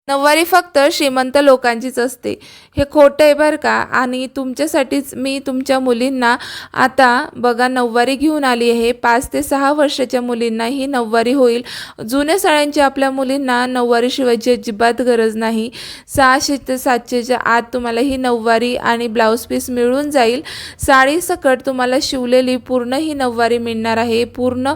नऊवारी फक्त श्रीमंत लोकांचीच असते, हे खोटं आहे बरं का. आणि तुमच्यासाठीच मी तुमच्या मुलींना आता बघा नऊवारी घेऊन आली आहे. 5 ते 6 वर्षाच्या मुलींना ही नऊवारी होईल. जुन्या साड्यांची आपल्या मुलींना नऊवारी शिवायची अजिबात गरज नाही. 600 ते 700च्या आत तुम्हाला ही नऊवारी आणि ब्लाऊज पीस मिळून जाईल. साडीसकट तुम्हाला शिवलेली पूर्ण ही नऊवारी मिळणार आहे. पूर्ण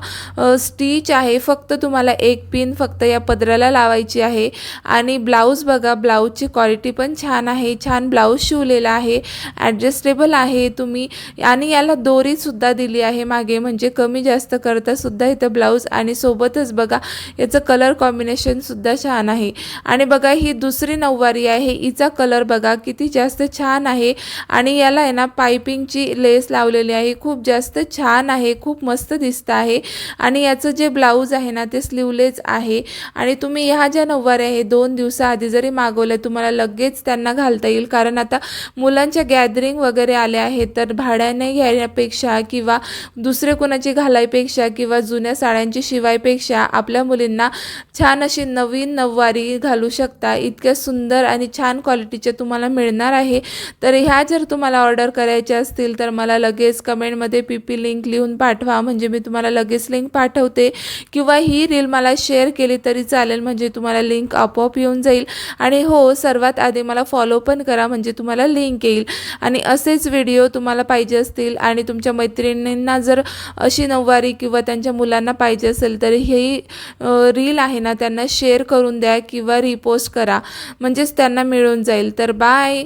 स्टिच आहे. फक्त तुम्हाला एक पिन फक्त या पदराला लावायची आहे. आणि ब्लाऊज बघा, ब्लाऊजची क्वालिटी पण छान आहे. छान ब्लाऊज शिवलेला आहे, ॲडजस्टेबल आहे तुम्ही. आणि याला दोरीसुद्धा दिली आहे मागे, म्हणजे कमी जास्त करतासुद्धा इथं ब्लाऊज. आणि सोबतच बघा याचं कलर कॉम्बिनेशनसुद्धा छान आहे. आणि बघा ही दुसरी नऊवारी आहे, हिचा कलर बघा किती जास्त छान आहे. आणि याला आहे ना पायपिंगची लेस लावलेली आहे, खूप जास्त छान आहे, खूप मस्त दिसतं आहे. आणि याचं जे ब्लाऊज आहे ना ते स्लीवलेस आहे. आणि तुम्ही ह्या ज्या नऊवाऱ्या आहे 2 दिवसाआधी जरी मागवल्या तुम्हाला लगेच त्यांना घालता येईल. कारण आता मुलांच्या गॅदरिंग वगैरे आल्या आहेत, तर भाड्याने घेण्यापेक्षा किंवा दुसरे कोणाची घालायपेक्षा किंवा जुन्या साड्यांची शिवायपेक्षा आपल्या मुलींना छान अशी नवीन नऊवारी घालू शकता. इतक्या सुंदर आणि छान क्वालिटीच्या तुम्हाला मिळणार आहे. तर ह्या जर तुम्हाला ऑर्डर करायच्या असतील तर मला लगेच कमेंटमध्ये PP लिंक लिहून पाठवा, म्हणजे मी तुम्हाला लगेच लिंक पाठवते. किंवा ही रील मला शेअर केली तरी चालेल, म्हणजे तुम्हाला लिंक आपोआप येऊन जाईल. आणि हो, सर्वात आधी मला फॉलो पण करा, म्हणजे तुम्हाला लिंक येईल. आणि असेच व्हिडिओ तुम्हाला पाहिजे असतील आणि तुमच्या मैत्रिणींना जर अशी नऊवारी किंवा त्यांच्या मुलांना पाहिजे असेल तर ही रील आहे ना त्यांना शेअर करून द्या किंवा रिपोस्ट करा, म्हणजेच त्यांना मिळून जाईल. तर बाय.